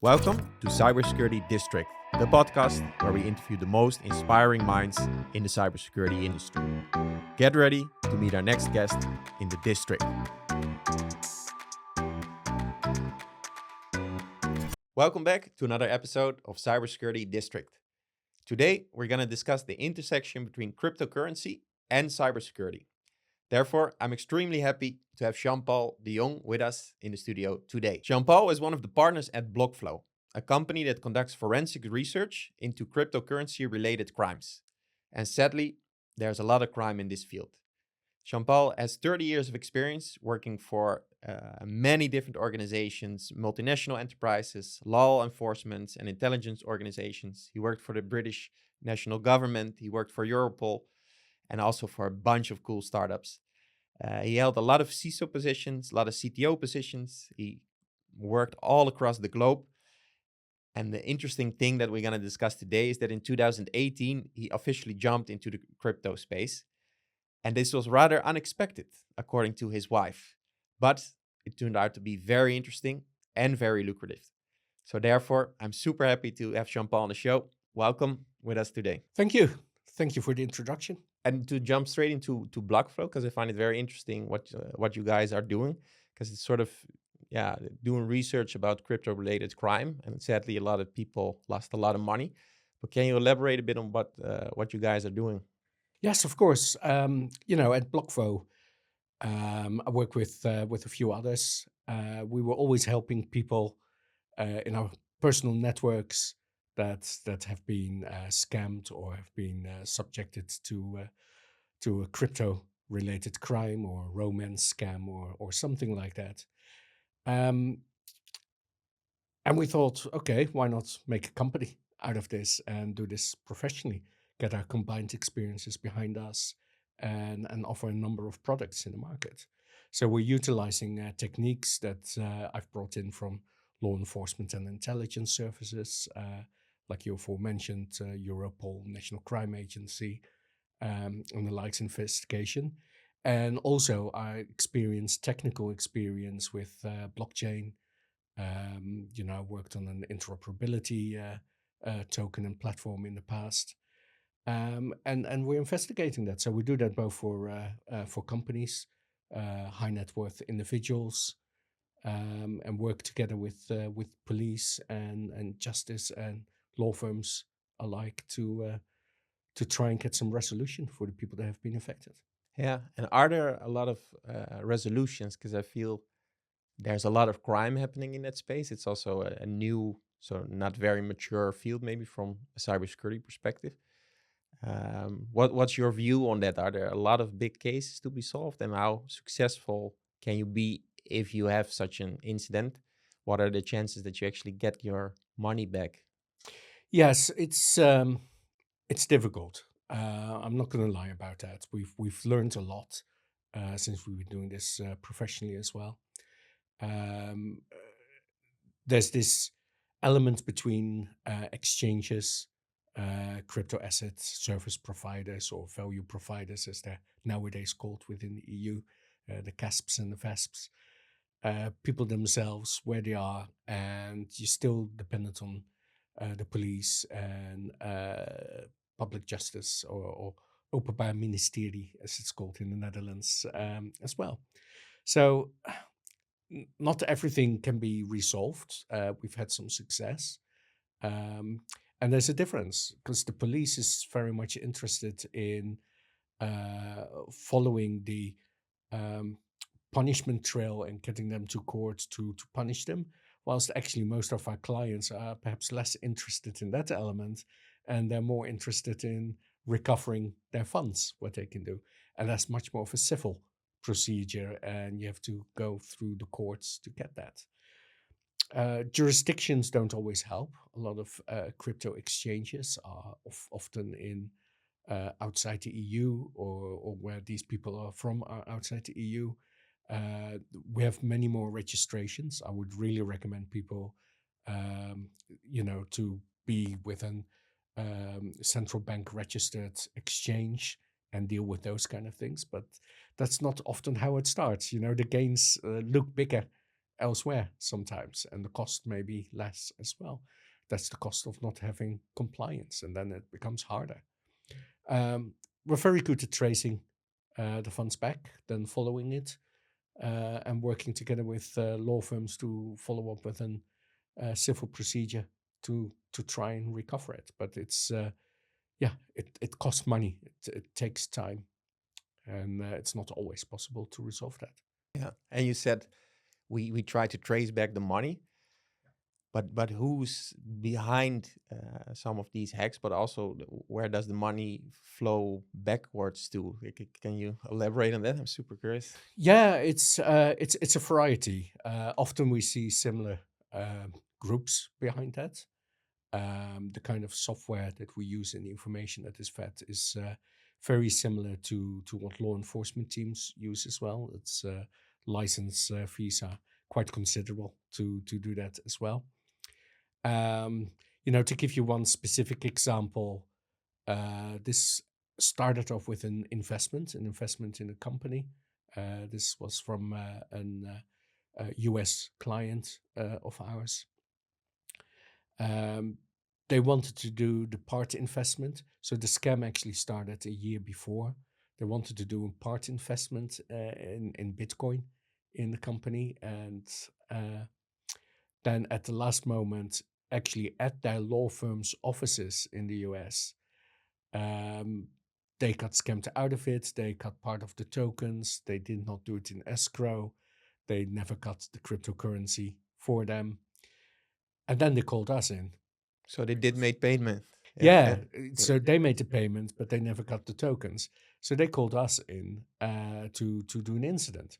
Welcome to Cybersecurity District, the podcast where we interview the most inspiring minds in the cybersecurity industry. Get ready to meet our next guest in the district. Welcome back to another episode of Cybersecurity District. Today, we're going to discuss the intersection between cryptocurrency and cybersecurity. Therefore, I'm extremely happy to have Jean-Paul de Jong with us in the studio today. Jean-Paul is one of the partners at BlockFo, a company that conducts forensic research into cryptocurrency-related crimes. And sadly, there's a lot of crime in this field. Jean-Paul has 30 years of experience working for many different organizations, multinational enterprises, law enforcement, and intelligence organizations. He worked for the British national government, he worked for Europol, and also for a bunch of cool startups. He held a lot of CISO positions, a lot of CTO positions. He worked all across the globe. And the interesting thing that we're going to discuss today is that in 2018, he officially jumped into the crypto space. And this was rather unexpected, according to his wife. But it turned out to be very interesting and very lucrative. So therefore, I'm super happy to have Jean-Paul on the show. Welcome with us today. Thank you. Thank you for the introduction. And to jump straight into BlockFo, because I find it very interesting what you guys are doing, because it's sort of doing research about crypto-related crime, and sadly a lot of people lost a lot of money. But can you elaborate a bit on what you guys are doing? Yes, of course. At BlockFo, I work with a few others. We were always helping people in our personal networks that have been scammed or have been subjected to a crypto-related crime or romance scam or something like that. And we thought, okay, why not make a company out of this and do this professionally? Get our combined experiences behind us and offer a number of products in the market. So we're utilizing techniques that I've brought in from law enforcement and intelligence services, like you aforementioned, Europol, National Crime Agency, and the likes investigation. And also I technical experience with blockchain. I worked on an interoperability token and platform in the past. And we're investigating that. So we do that both for companies, high net worth individuals, and work together with police and justice and law firms alike to try and get some resolution for the people that have been affected. Yeah, and are there a lot of resolutions? Because I feel there's a lot of crime happening in that space. It's also a new, so not very mature field, maybe from a cybersecurity perspective. What's your view on that? Are there a lot of big cases to be solved, and how successful can you be if you have such an incident? What are the chances that you actually get your money back? Yes, it's difficult. I'm not going to lie about that. We've learned a lot since we've been doing this professionally as well. Um, there's this element between exchanges, crypto assets, service providers, or value providers, as they're nowadays called within the EU, the CASPs and the VASPs, people themselves, where they are, and you're still dependent on the police and public justice or Openbaar Ministerie, as it's called in the Netherlands, as well. So not everything can be resolved. We've had some success. And there's a difference because the police is very much interested in following the punishment trail and getting them to court to punish them, whilst actually most of our clients are perhaps less interested in that element, and they're more interested in recovering their funds, what they can do. And that's much more of a civil procedure, and you have to go through the courts to get that. Jurisdictions don't always help. A lot of crypto exchanges are often in outside the EU, or where these people are from are outside the EU. We have many more registrations. I would really recommend people, to be with an central bank registered exchange and deal with those kind of things. But that's not often how it starts. The gains look bigger elsewhere sometimes, and the cost may be less as well. That's the cost of not having compliance, and then it becomes harder. We're very good at tracing the funds back, then following it, and working together with law firms to follow up with a civil procedure to try and recover it. But it's it costs money. It takes time, and it's not always possible to resolve that. Yeah. And you said we try to trace back the money, but who's behind some of these hacks? But also, where does the money flow backwards to? Can you elaborate on that? I'm super curious. Yeah, it's a variety. Often we see similar groups behind that. The kind of software that we use in the information that is fed is very similar to what law enforcement teams use as well. It's license fees are quite considerable to do that as well. To give you one specific example, this started off with an investment in a company. This was from a US client of ours. They wanted to do the part investment. So the scam actually started a year before. They wanted to do a part investment in Bitcoin in the company. And then at the last moment, actually at their law firm's offices in the US, they got scammed out of it. They got part of the tokens. They did not do it in escrow. They never got the cryptocurrency for them. And then they called us in. So they did make payment. Yeah, so they made the payment, but they never got the tokens. So they called us in to do an incident,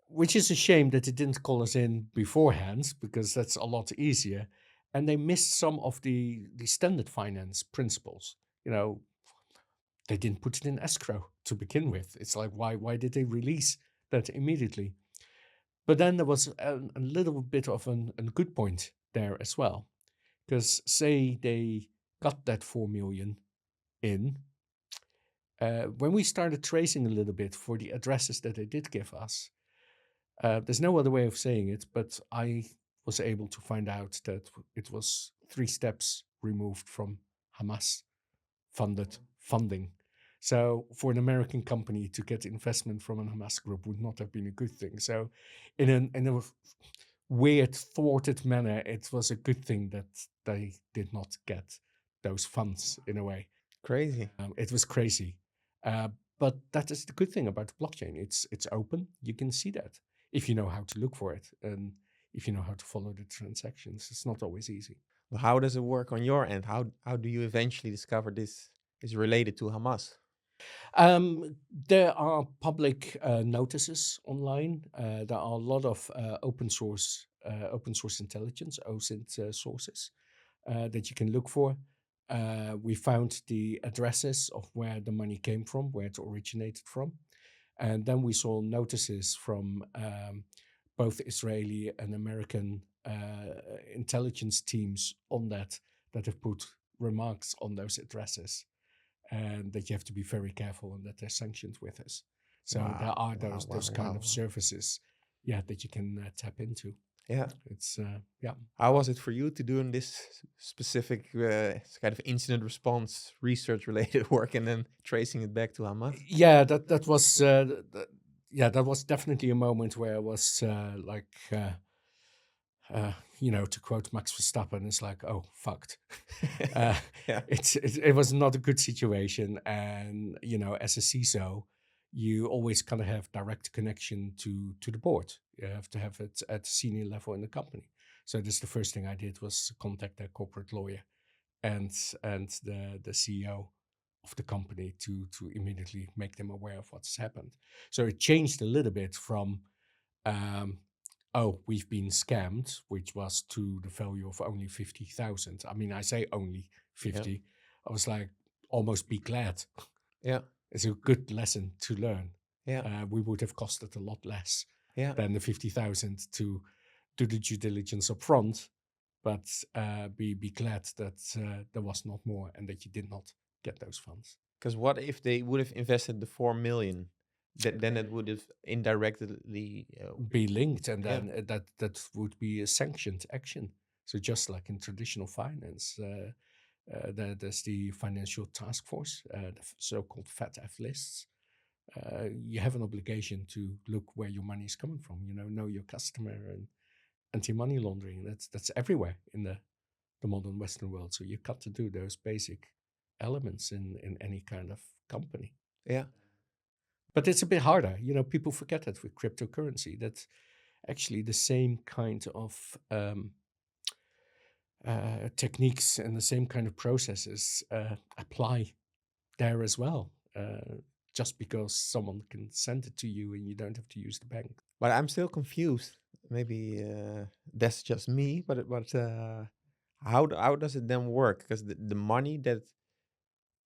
which is a shame that they didn't call us in beforehand, because that's a lot easier. And they missed some of the standard finance principles. They didn't put it in escrow to begin with. It's like, why did they release that immediately? But then there was a little bit of a good point there as well. Because say they got that 4 million in, when we started tracing a little bit for the addresses that they did give us, there's no other way of saying it, but I was able to find out that it was 3 steps removed from Hamas funded funding. So for an American company to get investment from a Hamas group would not have been a good thing. So in a weird, thwarted manner, it was a good thing that they did not get those funds in a way. Crazy. It was crazy. But that is the good thing about the blockchain. It's open. You can see that if you know how to look for it and if you know how to follow the transactions. It's not always easy. But how does it work on your end? How do you eventually discover this is related to Hamas? There are public notices online. There are a lot of open source intelligence, OSINT sources that you can look for. We found the addresses of where the money came from, where it originated from. And then we saw notices from both Israeli and American intelligence teams on that have put remarks on those addresses, and that you have to be very careful and that they're sanctioned with us. So there are those kind of services, that you can tap into. Yeah. It's How was it for you to doing this specific kind of incident response research related work and then tracing it back to Hamas? Yeah, that was that was definitely a moment where I was to quote Max Verstappen, it's like, oh, fucked. Yeah. It was not a good situation, and as a CISO, you always kind of have direct connection to the board. You have to have it at senior level in the company. So this the first thing I did was contact their corporate lawyer and the CEO of the company to immediately make them aware of what's happened. So it changed a little bit from oh, we've been scammed, which was to the value of only 50,000. I mean, I say only 50. Yeah. I was like, almost be glad. Yeah. It's a good lesson to learn. Yeah. We would have costed a lot less than the 50,000 to do the due diligence up front, but be glad that there was not more and that you did not get those funds. Because what if they would have invested the 4 million? then it would have indirectly, be linked, and yeah. then that would be a sanctioned action. So just like in traditional finance, there's the financial task force, the so-called FATF lists. You have an obligation to look where your money is coming from. Know your customer, and anti-money laundering. That's everywhere in the modern Western world. So you got to do those basic elements in any kind of company. Yeah. But it's a bit harder. People forget that with cryptocurrency. That's actually the same kind of techniques and the same kind of processes apply there as well. Just because someone can send it to you and you don't have to use the bank. But I'm still confused. Maybe that's just me, but how does it then work? Because the money that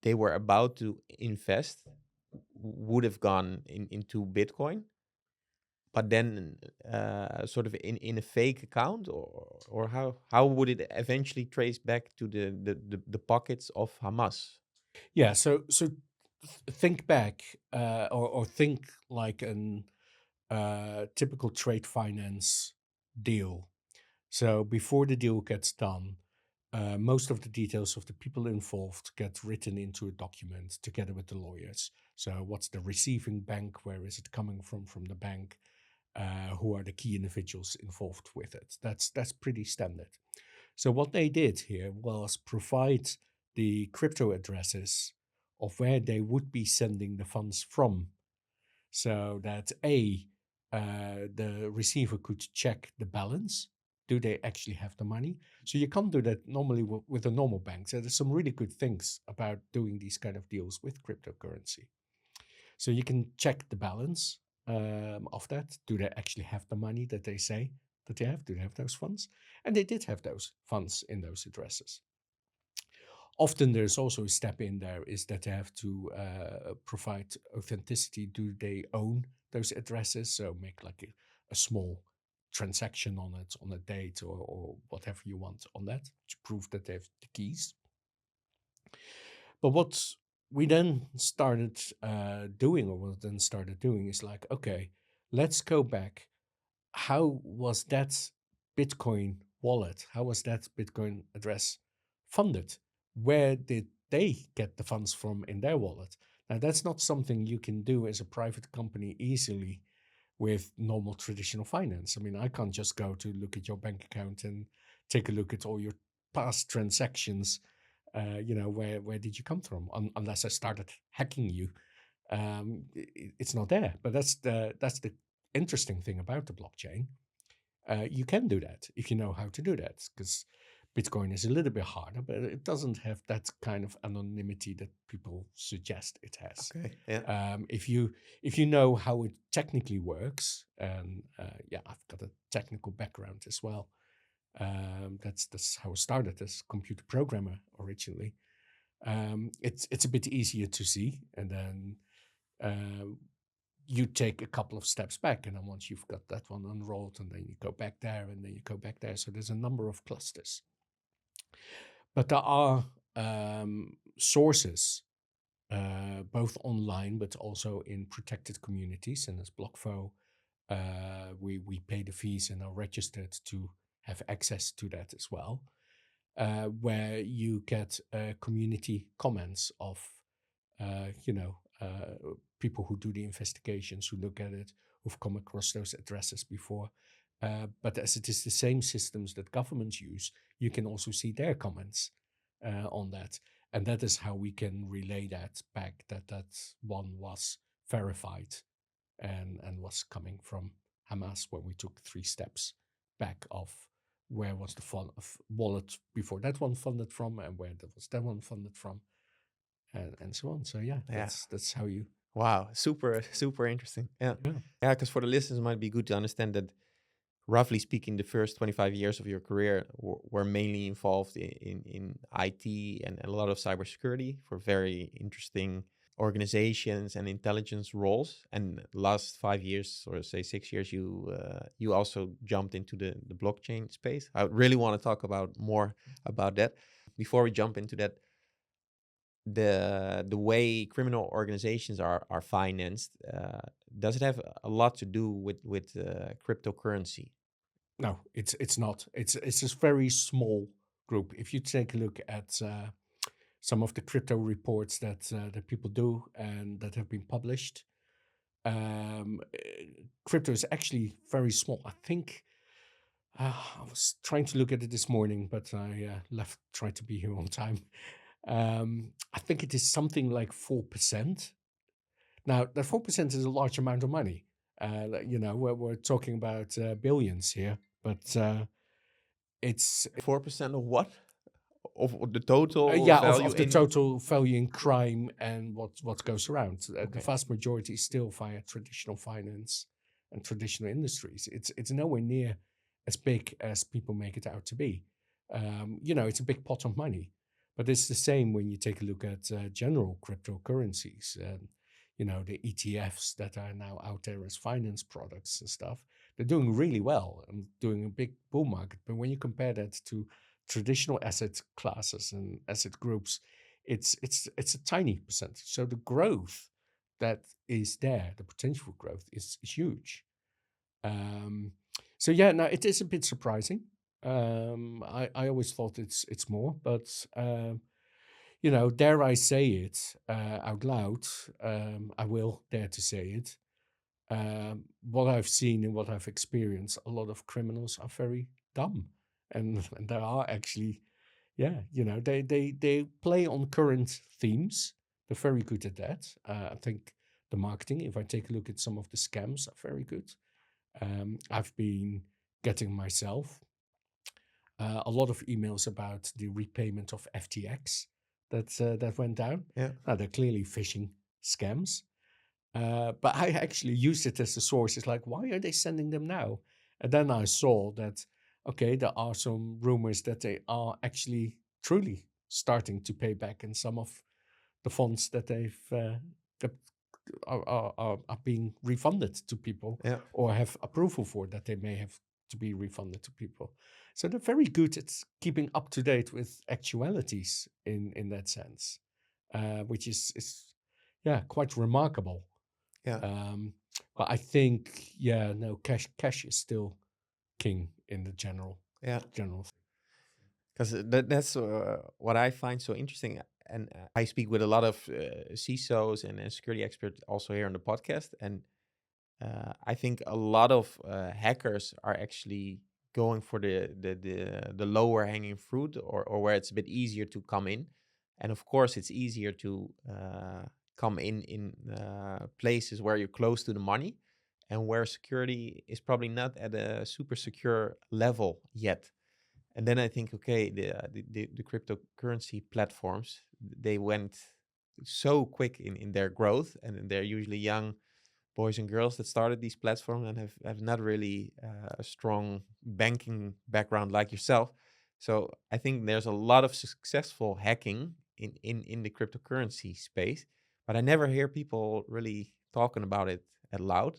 they were about to invest would have gone into Bitcoin, but then sort of in a fake account, or how would it eventually trace back to the pockets of Hamas? Yeah. So think back, or think like an typical trade finance deal. So before the deal gets done, most of the details of the people involved get written into a document together with the lawyers. So what's the receiving bank? Where is it coming from the bank? Who are the key individuals involved with it? That's pretty standard. So what they did here was provide the crypto addresses of where they would be sending the funds from, so that the receiver could check the balance. Do they actually have the money? So you can't do that normally with a normal bank. So there's some really good things about doing these kind of deals with cryptocurrency. So you can check the balance of that. Do they actually have the money that they say that they have? Do they have those funds? And they did have those funds in those addresses. Often there's also a step in there is that they have to provide authenticity. Do they own those addresses? So make like a small transaction on it on a date, or whatever you want on that to prove that they have the keys. But what we then started doing, or what then started doing, is like, okay, let's go back. How was that Bitcoin wallet? How was that Bitcoin address funded? Where did they get the funds from in their wallet? Now, that's not something you can do as a private company easily with normal traditional finance. I mean, I can't just go to look at your bank account and take a look at all your past transactions. Where did you come from? Unless I started hacking you, it's not there. But that's the interesting thing about the blockchain. You can do that if you know how to do that, because Bitcoin is a little bit harder, but it doesn't have that kind of anonymity that people suggest it has. Okay. Yeah. If you know how it technically works, and yeah, I've got a technical background as well. That's how I started as computer programmer originally. It's a bit easier to see, and then you take a couple of steps back, and then once you've got that one unrolled, and then you go back there, and then you go back there. So there's a number of clusters, but there are sources, both online but also in protected communities. And as BlockFo, we pay the fees and are registered to have access to that as well, where you get community comments of people who do the investigations, who look at it, who've come across those addresses before. But as it is the same systems that governments use, you can also see their comments on that. And that is how we can relay that back, that one was verified and was coming from Hamas, where we took 3 steps back of where was the wallet before that one funded from, and where was that one funded from, and so on. So yeah, Yeah. that's how you. Wow. Super interesting. Yeah. Yeah. Yeah. Because for the listeners, it might be good to understand that, roughly speaking, the first 25 years of your career were mainly involved in IT and a lot of cybersecurity for very interesting organizations and intelligence roles. And last 5 years, or say 6 years, you also jumped into the blockchain space. I really want to talk about more about that. Before we jump into that, the way criminal organizations are financed, does it have a lot to do with cryptocurrency? No, it's not. It's a very small group. If you take a look at some of the crypto reports that people do and that have been published, um, uh, crypto is actually very small. I think I was trying to look at it this morning, but I left tried to be here on time. I think it is something like 4%. Now, that 4% is a large amount of money. We're talking about billions here, but it's 4% of what? Of the total yeah, value of the in? total value in crime and what goes around. The Okay. vast majority is still via traditional finance and traditional industries. It's nowhere near as big as people make it out to be. It's a big pot of money, but it's the same when you take a look at general cryptocurrencies. The ETFs that are now out there as finance products and stuff. They're doing really well and doing a big bull market. But when you compare that to traditional asset classes and asset groups, it's a tiny percentage. So the growth that is there, the potential growth is huge. Um, so yeah, now it is a bit surprising. I always thought it's more, but dare I say it out loud? I will dare to say it. What I've seen and what I've experienced, a lot of criminals are very dumb, and there are actually, yeah, they play on current themes. They're very good at that. I think the marketing, if I take a look at some of the scams, are very good. I've been getting myself a lot of emails about the repayment of FTX that went down. Yeah. Now they're clearly phishing scams, but I actually used it as a source. It's like, why are they sending them now? And then I saw that, okay, there are some rumors that they are actually truly starting to pay back, and some of the funds that they've that are being refunded to people Yeah. or have approval for that they may have to be refunded to people. So they're very good at keeping up to date with actualities in that sense, which is yeah, quite remarkable. Yeah. Um, but I think, yeah, no, cash is still king in the Yeah. general. Because that's what I find so interesting. And I speak with a lot of CISOs and security experts also here on the podcast. And I think a lot of hackers are actually going for the lower hanging fruit, or where it's a bit easier to come in. And of course, it's easier to come in places where you're close to the money and where security is probably not at a super secure level yet. And then I think, okay, the cryptocurrency platforms, they went so quick in their growth, and they're usually young boys and girls that started these platforms and have not really a strong banking background like yourself. So I think there's a lot of successful hacking in the cryptocurrency space, but I never hear people really talking about it out loud.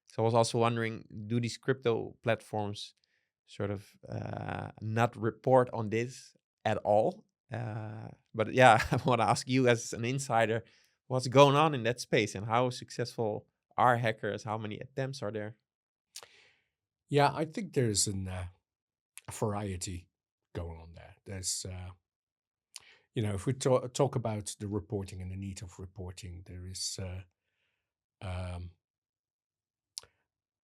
So I was also wondering, do these crypto platforms sort of not report on this at all? But yeah, I want to ask you as an insider, what's going on in that space and how successful are hackers? How many attempts are there? Yeah, I think there's a variety going on there. There's, if we talk about the reporting and the need of reporting, there is um,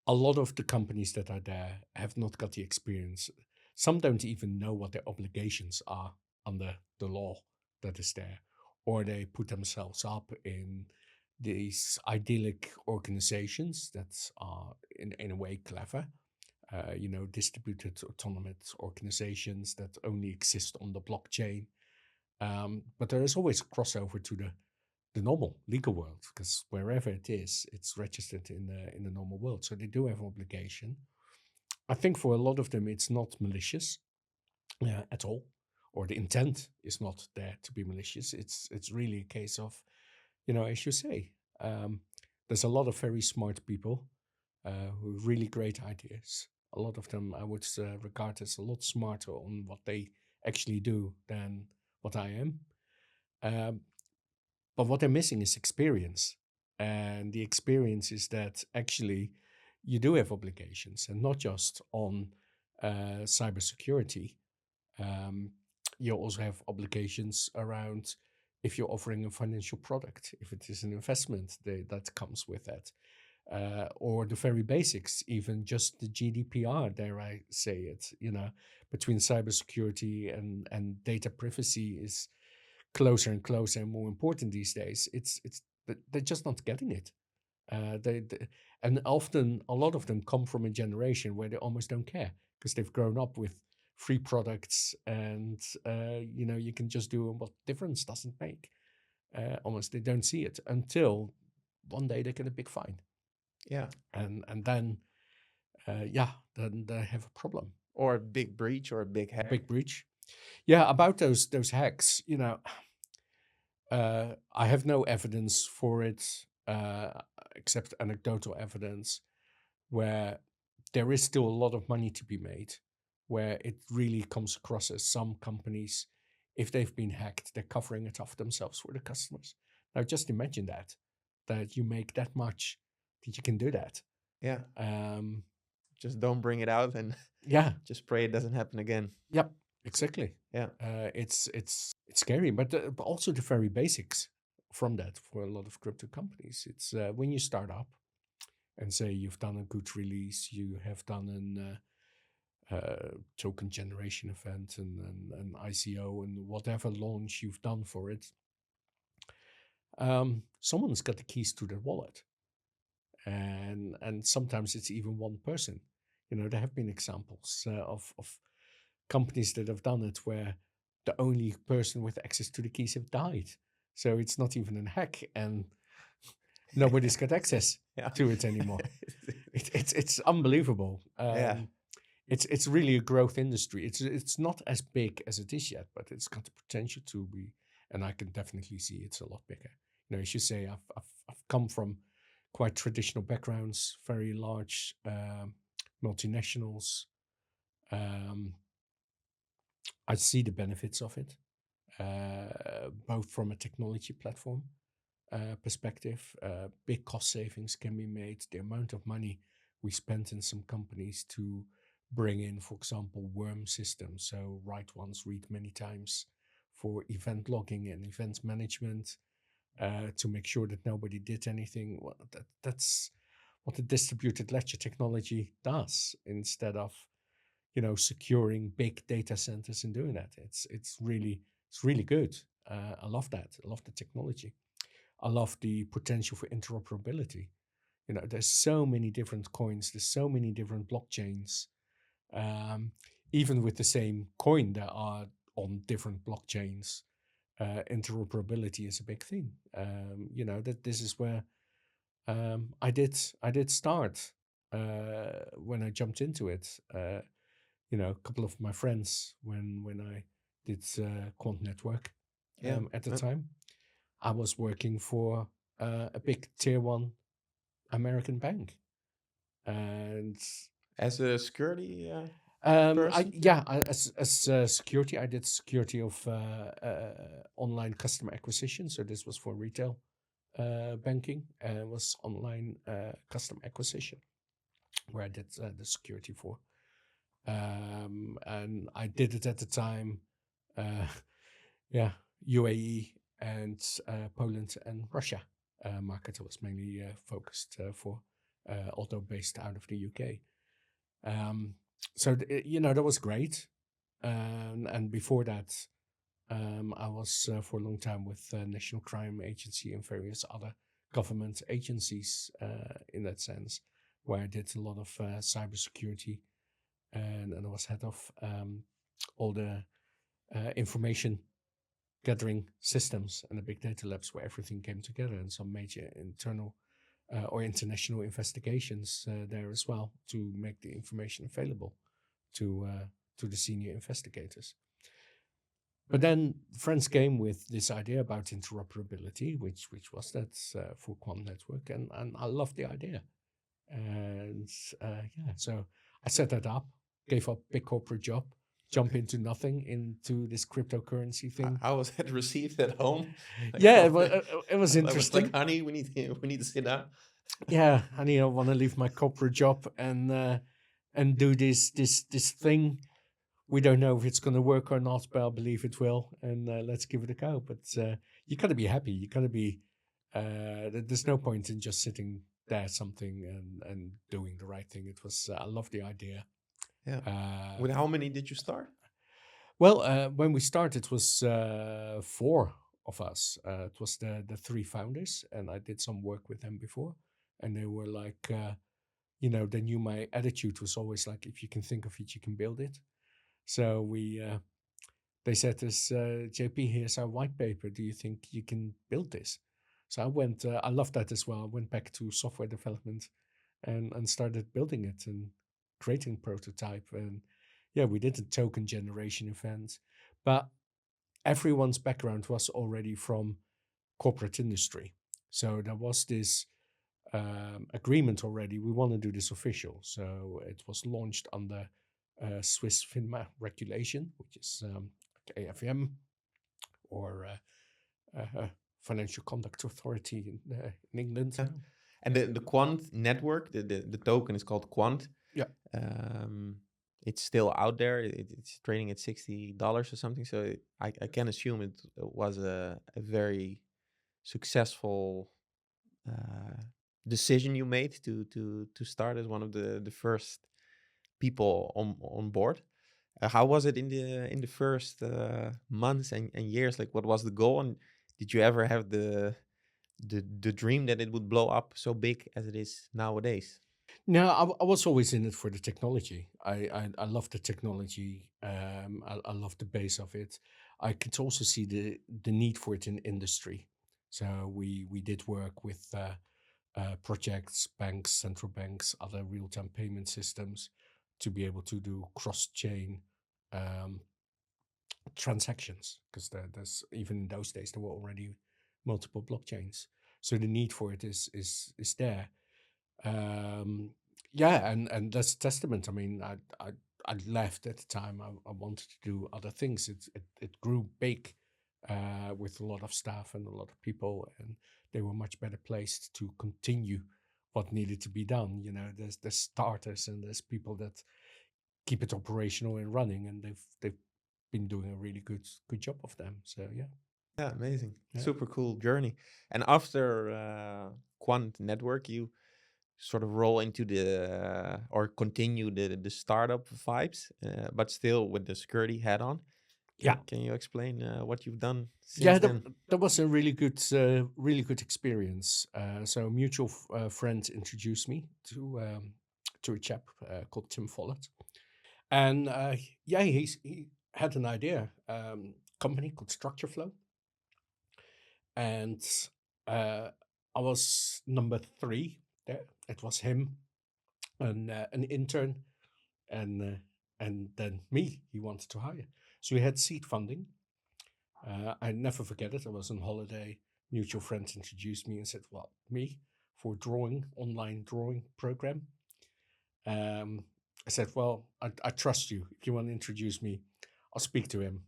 a lot of the companies that are there have not got the experience. Some don't even know what their obligations are under the law that is there, or they put themselves up in these idyllic organizations that are in a way clever. Distributed autonomous organizations that only exist on the blockchain. But there is always a crossover to the normal legal world, because wherever it is, it's registered in the normal world. So they do have obligation. I think for a lot of them, it's not malicious at all, or the intent is not there to be malicious. It's really a case of, as you say, there's a lot of very smart people with really great ideas. A lot of them I would regard as a lot smarter on what they actually do than what I am. Um, But what they're missing is experience. And the experience is that actually you do have obligations, and not just on cybersecurity. Um, you also have obligations around if you're offering a financial product, if it is an investment that comes with that, or the very basics, even just the GDPR, dare I say it, between cybersecurity and data privacy is closer and closer and more important these days. They're just not getting it. They and often a lot of them come from a generation where they almost don't care because they've grown up with free products, and you can just do what difference doesn't make. Almost they don't see it until one day they get a big fine, Yeah. and then then they have a problem, Or a big breach or a big a big hack. breach. Yeah, about those hacks, I have no evidence for it, except anecdotal evidence, where there is still a lot of money to be made, where it really comes across as some companies, if they've been hacked, they're covering it off themselves for the customers. Now, just imagine that you make that much, that you can do that. Yeah. Um, Just don't bring it out and yeah, just pray it doesn't happen again. yep, exactly. Yeah. It's scary, but also the very basics from that for a lot of crypto companies. It's when you start up and say you've done a good release, you have done token generation event and an ICO and whatever launch you've done for it. Someone's got the keys to the wallet, and sometimes it's even one person. There have been examples of companies that have done it where the only person with access to the keys have died. So it's not even a hack, and nobody's got access Yeah. to it anymore. It's unbelievable. Yeah. It's really a growth industry. It's not as big as it is yet, but it's got the potential to be, and I can definitely see it's a lot bigger. As you say, I've come from quite traditional backgrounds, very large multinationals. Um, I see the benefits of it, both from a technology platform perspective. Big cost savings can be made. The amount of money we spent in some companies to bring in, for example, worm systems, so write once, read many times, for event logging and event management, to make sure that nobody did anything. Well, that's what the distributed ledger technology does, instead of securing big data centers and doing that. It's really good. I love that. I love the technology. I love the potential for interoperability. There's so many different coins. There's so many different blockchains. Um, Even with the same coin, there are on different blockchains. Interoperability is a big thing. That this is where I did start when I jumped into it. A couple of my friends, when I did Quant Network Yeah. at the time, I was working for a big tier one American bank, and As a security I person? yeah, as security, I did security of online customer acquisition. So this was for retail banking, and it was online customer acquisition where I did the security for. And I did it at the time, uh, yeah, UAE and Poland and Russia market was mainly focused for, although based out of the UK. So that was great. And before that, I was for a long time with National Crime Agency and various other government agencies in that sense, where I did a lot of cybersecurity, and I was head of all the information gathering systems and the big data labs where everything came together, and some major internal or international investigations there as well to make the information available to the senior investigators. But then friends came with this idea about interoperability, which was that for Quant Network, and I loved the idea. And so I set that up, gave up big corporate job, jump into nothing, into this cryptocurrency thing. How was that received at home? Like, Yeah, from it was I was like, interesting. honey, we need to sit down. Yeah, honey, I want to leave my corporate job and do this thing. We don't know if it's going to work or not, but I believe it will, and let's give it a go. But you got to be happy. You got to be. There's no point in just sitting there something and doing the right thing. It was. I love the idea. Yeah. Uh, With how many did you start? well, when we started, it was four of us. It was the three founders, and I did some work with them before, and they were like, they knew my attitude was always like, if you can think of it, you can build it. So they said this, JP, here's our white paper. Do you think you can build this? So I went, I love that as well. I went back to software development and started building it and creating prototype. And yeah, we did a token generation event, but everyone's background was already from corporate industry. So there was this agreement already. We want to do this official. So it was launched under Swiss FINMA regulation, which is AFM or Financial Conduct Authority in England. Yeah. And the Quant network, the token is called Quant. Yeah. It's still out there. It's trading at $60 or something. So I can assume it was a very successful decision you made to start as one of the first people on board. How was it in the first months and years? Like, what was the goal? And did you ever have the dream that it would blow up so big as it is nowadays? No, I was always in it for the technology. I love the technology. I love the base of it. I could also see the need for it in industry. So we did work with projects, banks, central banks, other real time payment systems to be able to do cross chain um, transactions because there's even in those days there were already multiple blockchains. So the need for it is there. Um, yeah, and that's a testament. I mean, I left at the time. I wanted to do other things. It grew big with a lot of staff and a lot of people, and they were much better placed to continue what needed to be done. You know, there's starters and there's people that keep it operational and running, and they've been doing a really good job of them. So yeah, Yeah, amazing. yeah. Super cool journey. And after Quant Network, you sort of roll into the or continue the startup vibes, but still with the security hat on. Yeah, Can you explain what you've done yeah, since then? that was a really good experience. So a mutual friend introduced me to a chap called Tim Follett, and yeah, he had an idea, company called Structure Flow, and uh, I was number three there. It was him, and an intern, and then me. He wanted to hire, so we had seed funding. I never forget it. I was on holiday. Mutual friends introduced me and said, "Well, me for drawing online drawing program." I said, "Well, I trust you. If you want to introduce me, I'll speak to him."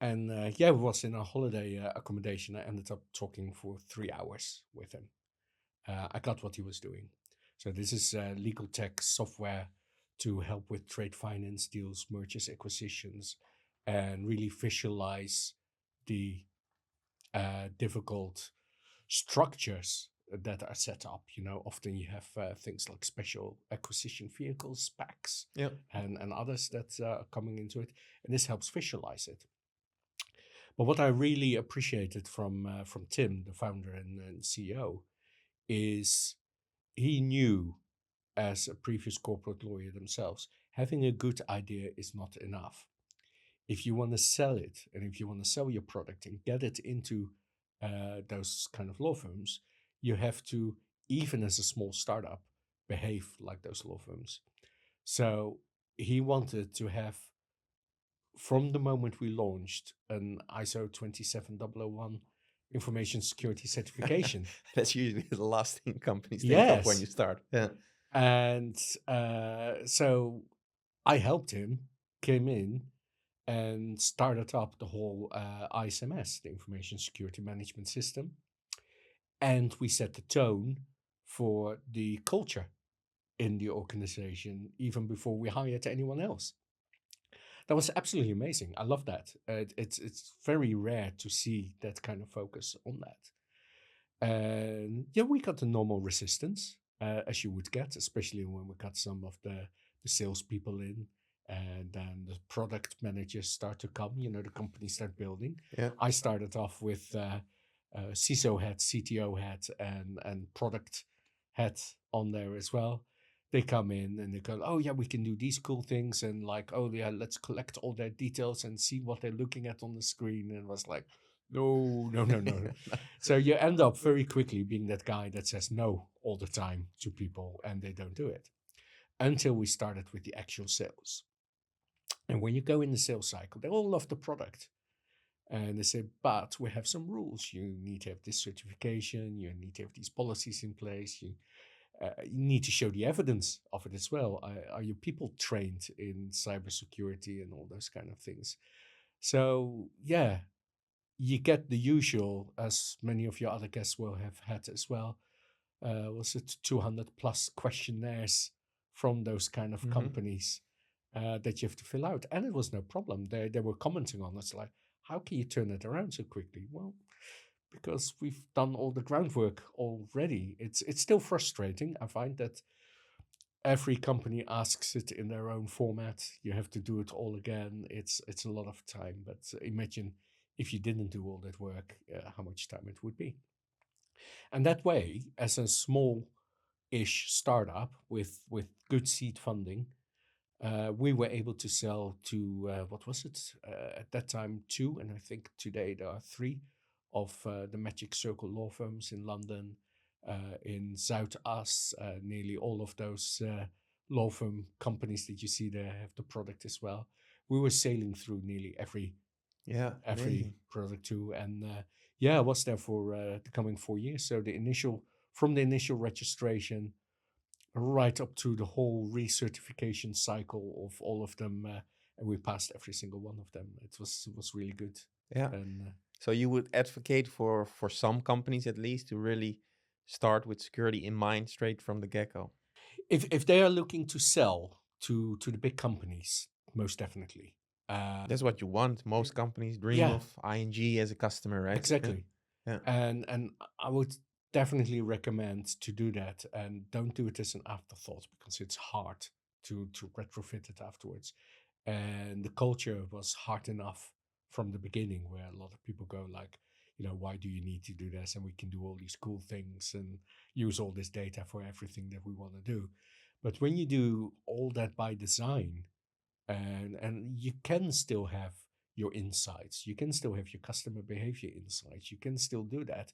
And yeah, we was in a holiday accommodation. I ended up talking for 3 hours with him. I got what he was doing. So this is legal tech software to help with trade finance deals, mergers, acquisitions, and really visualize the difficult structures that are set up. You know, often you have things like special acquisition vehicles, SPACs, Yeah. and others that are coming into it, and this helps visualize it. But what I really appreciated from Tim, the founder and CEO, is he knew, as a previous corporate lawyer themselves, having a good idea is not enough. If you want to sell it and if you want to sell your product and get it into those kind of law firms, you have to, even as a small startup, behave like those law firms. So he wanted to have, from the moment we launched, an ISO 27001 information security certification. That's usually the last thing companies think of when you Yes. start. Yeah. And so I helped him came in and started up the whole ISMS, the Information Security Management System. And we set the tone for the culture in the organization even before we hired anyone else. That was absolutely amazing. I love that. It's very rare to see that kind of focus on that. And yeah, we got the normal resistance, as you would get, especially when we got some of the salespeople in, and then the product managers start to come. The companies start building. Yeah. I started off with CISO head, CTO head, and product head on there as well. They come in and they go, oh yeah, we can do these cool things, and like, oh yeah, let's collect all their details and see what they're looking at on the screen. And it was like, no, no, no, no. So you end up very quickly being that guy that says no all the time to people, and they don't do it. Until we started with the actual sales. And when you go in the sales cycle, they all love the product. And they say, but we have some rules. You need to have this certification. You need to have these policies in place. You need to show the evidence of it as well. Are your people trained in cybersecurity and all those kind of things? So, yeah, you get the usual, as many of your other guests will have had as well. Was it 200 plus questionnaires from those kind of companies that you have to fill out? And it was no problem. They were commenting on it, like, how can you turn it around so quickly? Well, because we've done all the groundwork already. It's still frustrating. I find that every company asks it in their own format. You have to do it all again. It's a lot of time. But imagine if you didn't do all that work, how much time it would be. And that way, as a small-ish startup with good seed funding, we were able to sell to what was it at that time, 2, and I think today there are 3 of the Magic Circle law firms in London, in Zuidas. Nearly all of those law firm companies that you see there have the product as well. We were sailing through nearly every Amazing. product too, and yeah, I was there for the coming 4 years. So from the initial registration right up to the whole recertification cycle of all of them, and we passed every single one of them. It was really good. Yeah. And So you would advocate for some companies at least to really start with security in mind straight from the get-go. if they are looking to sell to the big companies, most definitely. That's what you want. Most companies dream Yeah, of ING as a customer, right? exactly. Yeah. And I would definitely recommend to do that, and don't do it as an afterthought, because it's hard to retrofit it afterwards. And the culture was hard enough from the beginning, where a lot of people go like, why do you need to do this? And we can do all these cool things and use all this data for everything that we want to do. But when you do all that by design, and you can still have your insights, you can still have your customer behavior insights, you can still do that,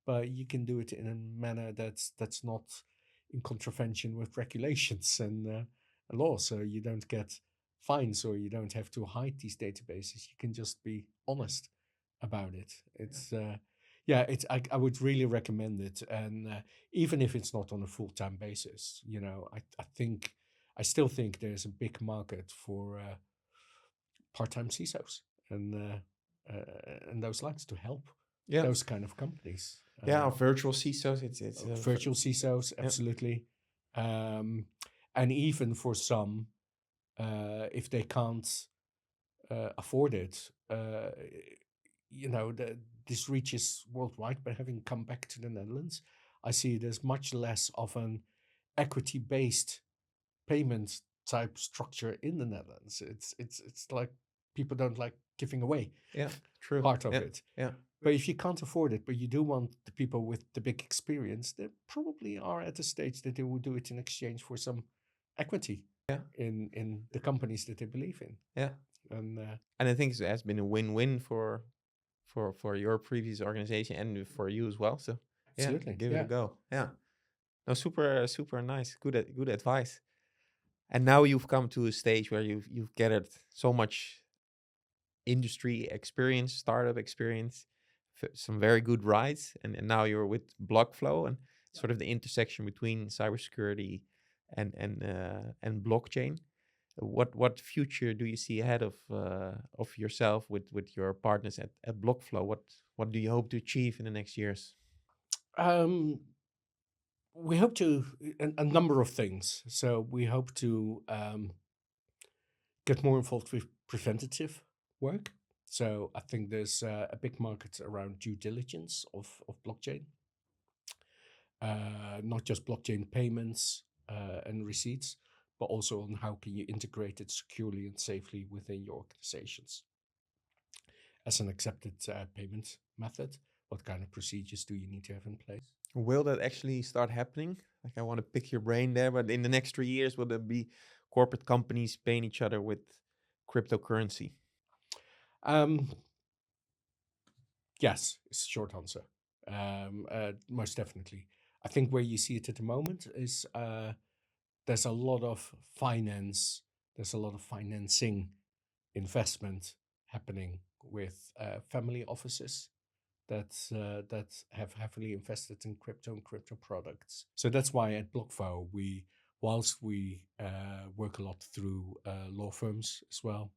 but you can do it in a manner that's not in contravention with regulations and laws, so you don't get fines, or you don't have to hide these databases. You can just be honest about it. It's yeah, I would really recommend it, and even if it's not on a full-time basis, I still think there's a big market for part-time CISOs and those lines to help Yeah. those kind of companies. Yeah. Virtual CISOs. It's Virtual CISOs, yeah. absolutely. And even for some, if they can't afford it, this reaches worldwide. But having come back to the Netherlands, I see there's much less of an equity-based payment type structure in the Netherlands. It's like people don't like giving away Yeah. True. part of Yeah. it. Yeah. But if you can't afford it, but you do want the people with the big experience, they probably are at a stage that they will do it in exchange for some equity Yeah. in the companies that they believe in. Yeah. And And I think it has been a win-win for your previous organization and for you as well. So absolutely, give it yeah. a go. Yeah. No, super nice. Good advice. And now you've come to a stage where you've gathered so much industry experience, startup experience, some very good rides, and now you're with BlockFo and sort of the intersection between cybersecurity and blockchain. What future do you see ahead of yourself with your partners at BlockFlo? What do you hope to achieve in the next years? Um, we hope to a number of things. So we hope to get more involved with preventative work. So I think there's a big market around due diligence of blockchain, not just blockchain payments and receipts, but also on how can you integrate it securely and safely within your organizations as an accepted payment method. What kind of procedures do you need to have in place? Will that actually start happening? Like, I want to pick your brain there, but in the next 3 years, will there be corporate companies paying each other with cryptocurrency? Um, yes, it's a short answer. Most definitely. I think where you see it at the moment is there's a lot of finance, there's a lot of financing investment happening with family offices that have heavily invested in crypto and crypto products. So that's why at BlockFo whilst we work a lot through law firms as well.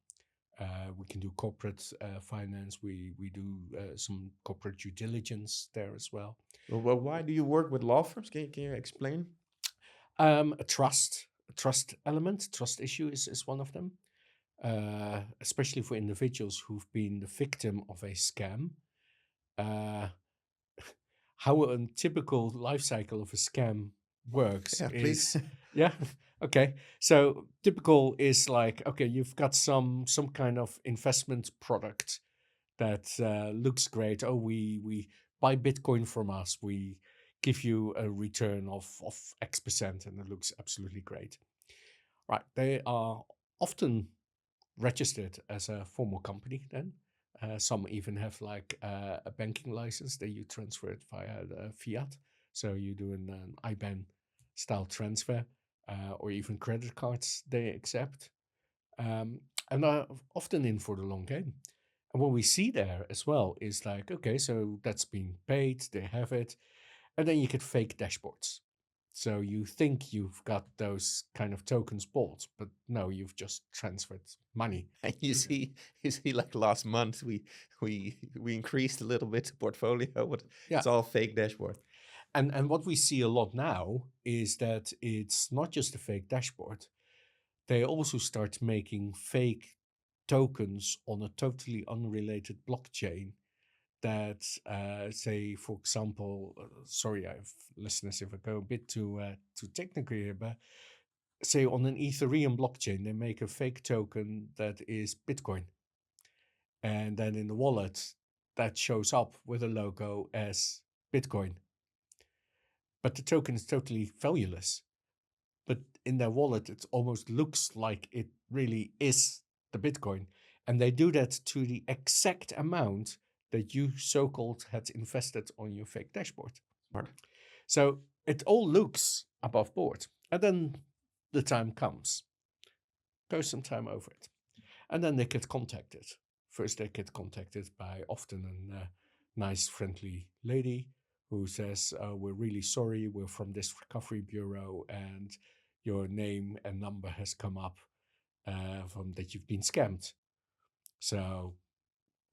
We can do corporate finance. We do some corporate due diligence there as well. Well, why do you work with law firms? Can you explain? A trust element, trust issue is one of them. Especially for individuals who've been the victim of a scam. Uh, how a typical life cycle of a scam works Yeah, please. is yeah. Okay, so typical is like, okay, you've got some kind of investment product that looks great. Oh, we buy Bitcoin from us, we give you a return of X%, and it looks absolutely great. Right, they are often registered as a formal company then. Some even have like a banking license that you transfer it via the fiat. So you do an IBAN style transfer, or even credit cards they accept, um, and are often in for the long game. And what we see there as well is like, okay, so that's been paid, they have it, and then you get fake dashboards. So you think you've got those kind of tokens bought, but no, you've just transferred money. And you see, like last month, we increased a little bit the portfolio, but Yeah. it's all fake dashboard. And what we see a lot now is that it's not just a fake dashboard. They also start making fake tokens on a totally unrelated blockchain that, say, for example, sorry, I have listeners if I go a bit too technical here, but say on an Ethereum blockchain, they make a fake token that is Bitcoin. And then in the wallet, that shows up with a logo as Bitcoin. But the token is totally valueless. But in their wallet, it almost looks like it really is the Bitcoin. And they do that to the exact amount that you so called had invested on your fake dashboard. Smart. So it all looks above board. And then the time comes, goes some time over it. And then they get contacted. First, they get contacted by often a nice, friendly lady who says, we're really sorry, we're from this recovery bureau, and your name and number has come up from that you've been scammed. So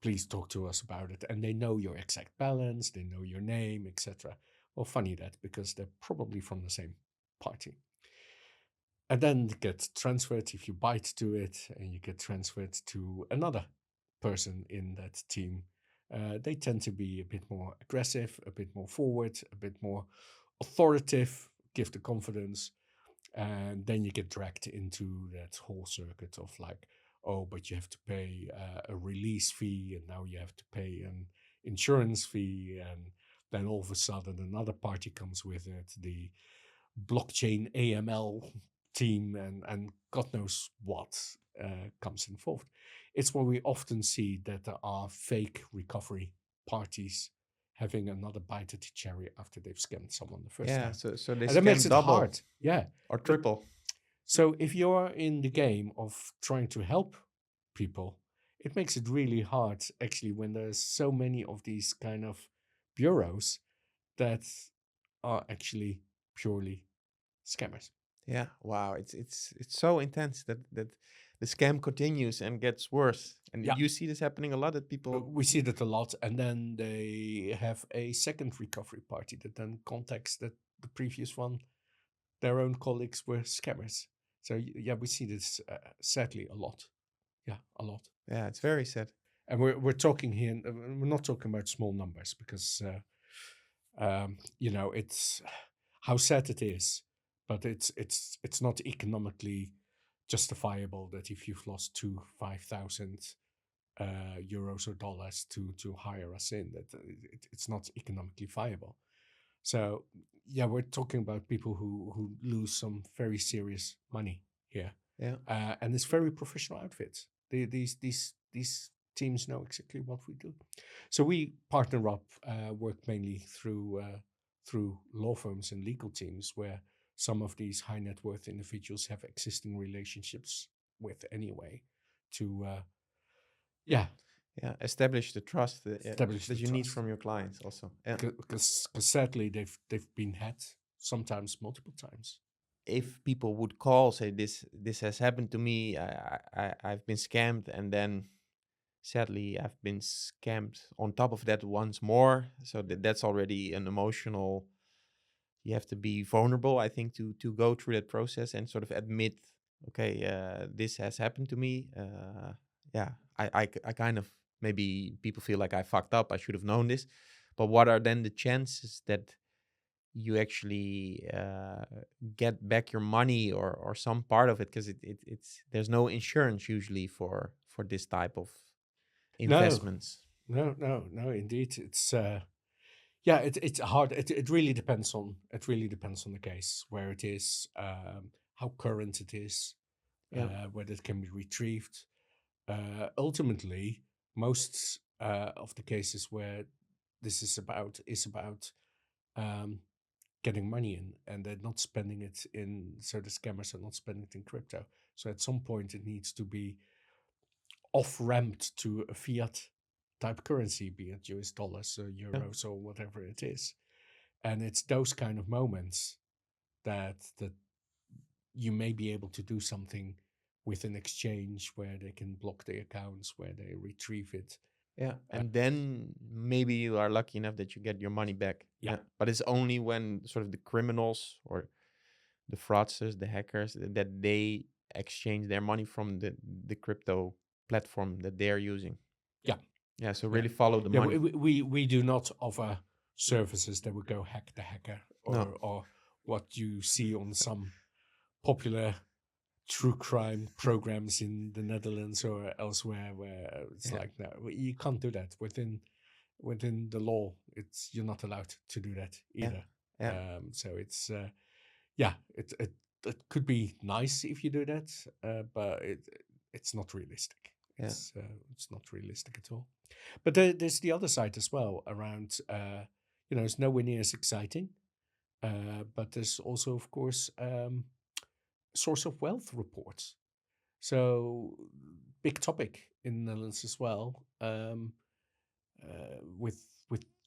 please talk to us about it. And they know your exact balance, they know your name, etc. Well, funny that, because they're probably from the same party. And then get transferred, if you bite to it, and you get transferred to another person in that team. They tend to be a bit more aggressive, a bit more forward, a bit more authoritative, give the confidence. And then you get dragged into that whole circuit of like, oh, but you have to pay a release fee, and now you have to pay an insurance fee. And then all of a sudden another party comes with it, the blockchain AML team, and God knows what comes involved. It's where we often see that there are fake recovery parties having another bite at the cherry after they've scammed someone the first Yeah, time. so they And that makes scam it double hard. Yeah. or But triple. so if you're in the game of trying to help people, it makes it really hard actually when there's so many of these kind of bureaus that are actually purely scammers. Yeah. Wow. It's so intense that the scam continues and gets worse. And Yeah, you see this happening a lot that people. we see that a lot, and then they have a second recovery party that then contacts that the previous one, their own colleagues were scammers. So yeah, we see this sadly a lot. Yeah, a lot. Yeah, it's very sad. And we're talking here. We're not talking about small numbers because it's how sad it is, but it's not economically justifiable that if you've lost 5,000 euros or dollars to hire us in, that it's not economically viable. So yeah, we're talking about people who lose some very serious money here, Yeah. and it's very professional outfits. These teams know exactly what we do. So we partner up, work mainly through law firms and legal teams, where some of these high net worth individuals have existing relationships with anyway, to yeah, Yeah. Establish the trust establish the that you need trust. from your clients also. Yeah. Because sadly they've been hacked sometimes multiple times. If people would call, say this has happened to me, I've been scammed, and then sadly I've been scammed on top of that once more. So that's already an emotional. You have to be vulnerable, I think, to go through that process and sort of admit, okay, this has happened to me. Yeah, I kind of, maybe people feel like I fucked up. I should have known this, but what are then the chances that you actually get back your money or some part of it? Because it's there's no insurance usually for this type of No, investments. no. Indeed, it's hard. It really depends on the case, where it is, how current it is, Yeah, whether it can be retrieved. Ultimately, most of the cases where this is about um, getting money in, and they're not spending it in. So the scammers are not spending it in crypto. So at some point, it needs to be off ramped to a fiat type currency, be it US dollars or yeah, euros or whatever it is. And it's those kind of moments that you may be able to do something with an exchange where they can block the accounts, where they retrieve it. yeah. Uh, And then maybe you are lucky enough that you get your money back. yeah, Yeah, but it's only when sort of the criminals or the fraudsters, the hackers, that they exchange their money from the crypto platform that they're using. yeah, Yeah, so yeah, really follow the yeah. money. We do not offer services that would go hack the hacker, No. or what you see on some popular true crime programs in the Netherlands or elsewhere, where it's Yeah, like, no, you can't do that within the law. You're not allowed to do that yeah, either. yeah, So it's yeah, it could be nice if you do that, but it's not realistic. yeah, It's not realistic at all. But there's the other side as well around. It's nowhere near as exciting. But there's also, of course, source of wealth reports. So big topic in the Netherlands as well. With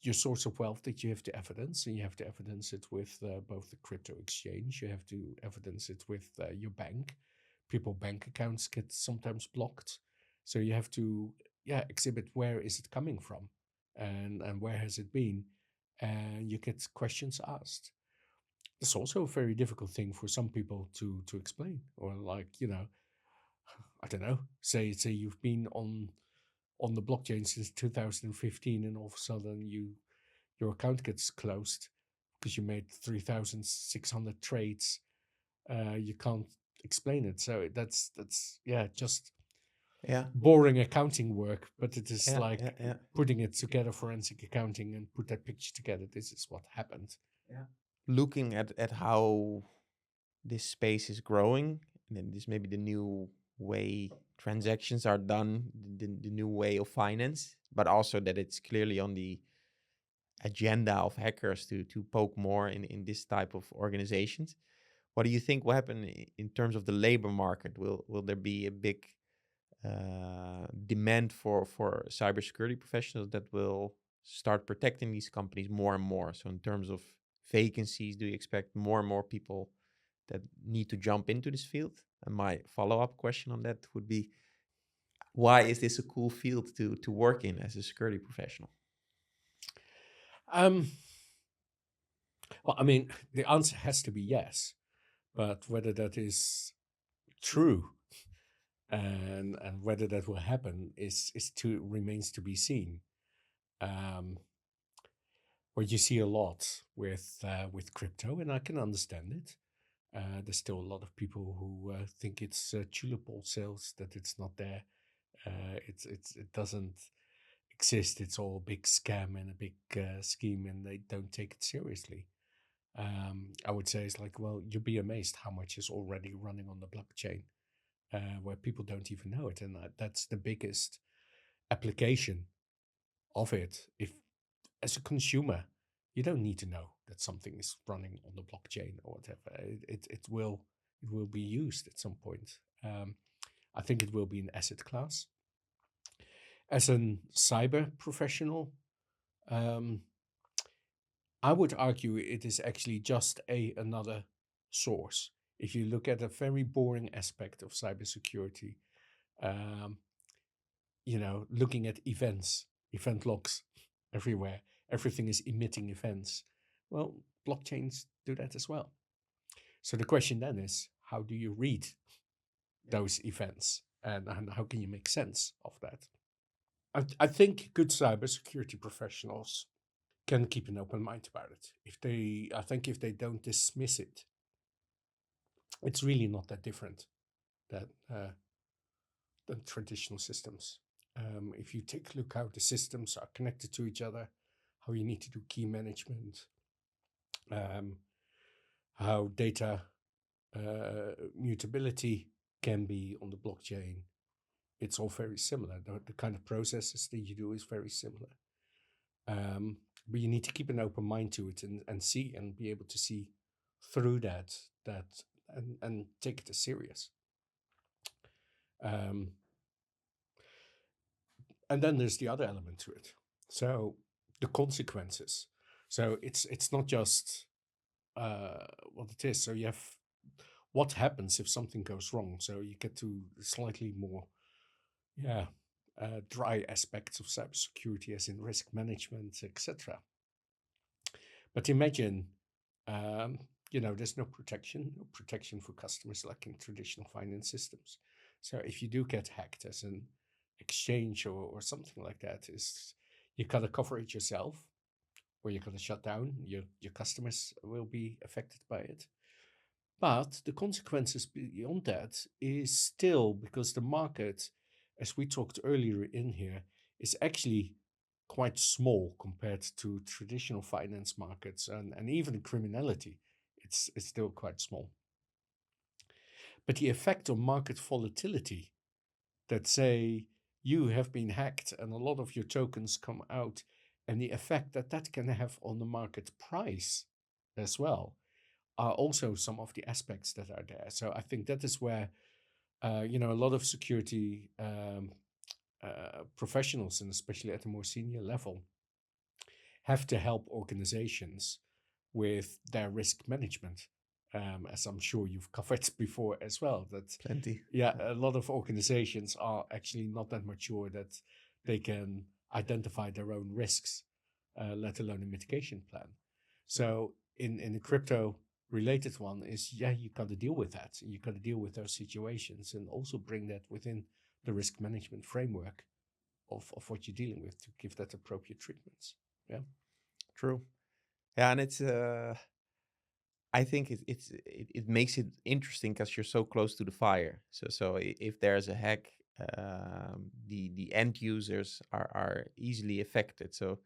your source of wealth that you have to evidence, and you have to evidence it with both the crypto exchange. You have to evidence it with your bank. People bank accounts get sometimes blocked, so you have to exhibit where is it coming from, and where has it been, and you get questions asked. It's also a very difficult thing for some people to explain, or like, I don't know, say you've been on the blockchain since 2015, and all of a sudden your account gets closed because you made 3,600 trades. You can't explain it. So that's just yeah, boring accounting work, but it is yeah, yeah, like yeah. putting it together, forensic accounting, and put that picture together. This is what happened. Yeah. Looking at how this space is growing, and then this may be the new way transactions are done, the new way of finance, but also that it's clearly on the agenda of hackers to poke more in this type of organizations. What do you think will happen in terms of the labor market? Will there be a big demand for cybersecurity professionals that will start protecting these companies more and more? So in terms of vacancies, do you expect more and more people that need to jump into this field. And my follow-up question on that would be, why is this a cool field to work in as a security professional? Um, well, I mean, the answer has to be yes, but whether that is true and whether that will happen is to remains to be seen. Um, what you see a lot with crypto, and I can understand it. There's still a lot of people who think it's tulip ball sales, that it's not there. It doesn't exist. It's all a big scam and a big scheme, and they don't take it seriously. I would say it's like, well, you'd be amazed how much is already running on the blockchain, where people don't even know it, and that's the biggest application of it. If as a consumer, you don't need to know that something is running on the blockchain or whatever. It will be used at some point. I think it will be an asset class. As a cyber professional, um, I would argue it is actually just another source. If you look at a very boring aspect of cybersecurity, um, looking at events, event logs everywhere, everything is emitting events. Well, blockchains do that as well. So the question then is, how do you read those events, and how can you make sense of that? I think good cybersecurity professionals can keep an open mind about it. I think if they don't dismiss it, it's really not that different than than traditional systems. If you take a look how the systems are connected to each other, how you need to do key management, um, how data mutability can be on the blockchain, it's all very similar. The kind of processes that you do is very similar. But you need to keep an open mind to it and see and be able to see through that and take it as serious. Um, and then there's the other element to it. So the consequences. So it's not just what it is. So you have what happens if something goes wrong. So you get to slightly more, yeah, dry aspects of cybersecurity, as in risk management, etc. But imagine, there's no protection for customers like in traditional finance systems. So if you do get hacked as an exchange or something like that, is you gotta cover it yourself, or you gotta shut down. Your customers will be affected by it. But the consequences beyond that is still because the market, as we talked earlier in here, is actually quite small compared to traditional finance markets and even criminality. It's still quite small. But the effect on market volatility, that say you have been hacked and a lot of your tokens come out, and the effect that that can have on the market price as well, are also some of the aspects that are there. So I think that is where a lot of security professionals, and especially at a more senior level, have to help organizations with their risk management. As I'm sure you've covered before as well, that Plenty. yeah, a lot of organizations are actually not that mature that they can identify their own risks, let alone a mitigation plan. So in the crypto related one is, yeah, you got to deal with that. You got to deal with those situations and also bring that within the risk management framework of what you're dealing with to give that appropriate treatments. Yeah. True. Yeah, and it's I think it makes it interesting because you're so close to the fire. So if there's a hack, the end users are easily affected. So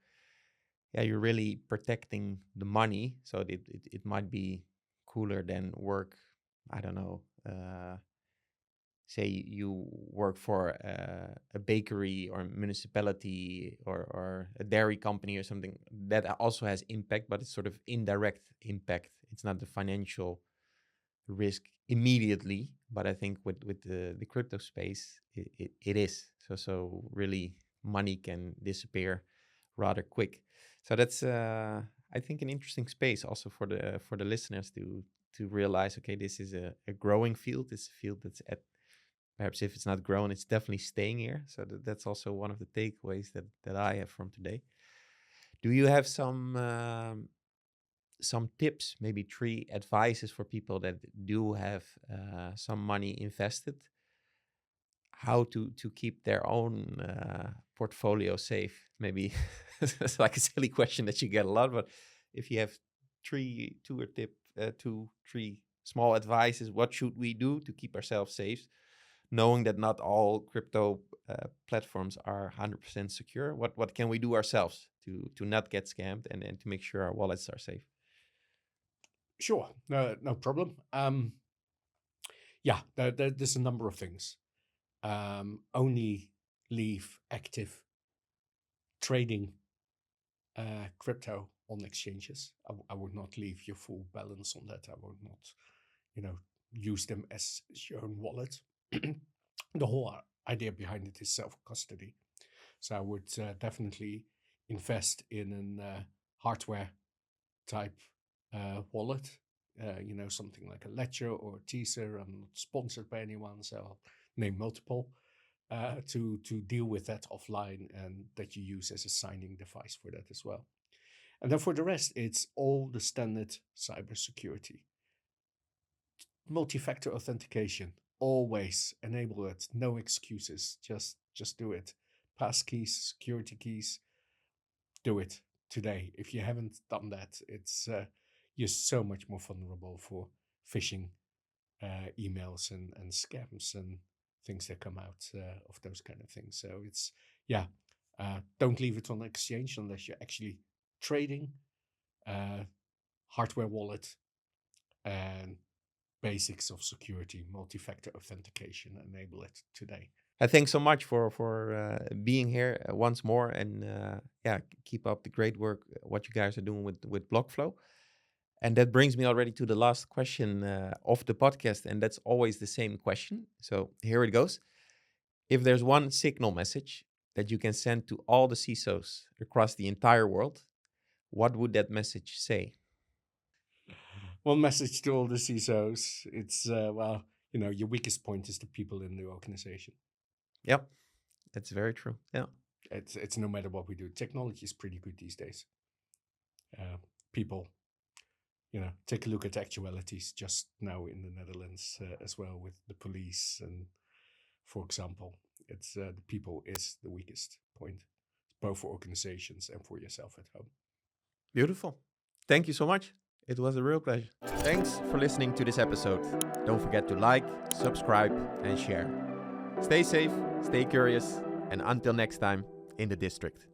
yeah, you're really protecting the money. So it might be cooler than work. I don't know. Say you work for a bakery or municipality or a dairy company or something that also has impact, but it's sort of indirect impact. It's not the financial risk immediately, but I think with the crypto space, it is. So really money can disappear rather quick. So that's I think an interesting space also for the listeners to realize, okay, this is a growing field. It's a field that's perhaps if it's not growing, it's definitely staying here. So that's also one of the takeaways that I have from today. Do you have some tips, maybe 3 advices for people that do have some money invested, how to keep their own portfolio safe? Maybe it's like a silly question that you get a lot, but if you have 3 2 3 small advices, what should we do to keep ourselves safe, knowing that not all crypto platforms are 100% secure? What can we do ourselves to not get scammed and to make sure our wallets are safe? Sure, no problem. There's a number of things. Only leave active trading crypto on exchanges. I would not leave your full balance on that. I would not, use them as your own wallet. The whole idea behind it is self-custody. So I would definitely invest in a hardware type wallet. Something like a Ledger or a Teaser. I'm not sponsored by anyone, so I'll name multiple to deal with that offline, and that you use as a signing device for that as well. And then for the rest, it's all the standard cybersecurity. Multi-factor authentication, always enable it. No excuses. Just do it. Passkeys, security keys, do it today. If you haven't done that, it's you're so much more vulnerable for phishing emails and scams and things that come out of those kind of things. So it's don't leave it on exchange unless you're actually trading. Hardware wallet and basics of security, multi-factor authentication, enable it today. Thanks so much for being here once more, and keep up the great work what you guys are doing with BlockFo. And that brings me already to the last question of the podcast, and that's always the same question. So here it goes. If there's one signal message that you can send to all the CISOs across the entire world, what would that message say? One message to all the CISOs: it's your weakest point is the people in the organization. Yep, that's very true. Yeah, it's no matter what we do. Technology is pretty good these days. People, take a look at actualities just now in the Netherlands as well with the police, and for example, it's the people is the weakest point, both for organizations and for yourself at home. Beautiful. Thank you so much. It was a real pleasure. Thanks for listening to this episode. Don't forget to like, subscribe, and share. Stay safe, stay curious, and until next time in the district.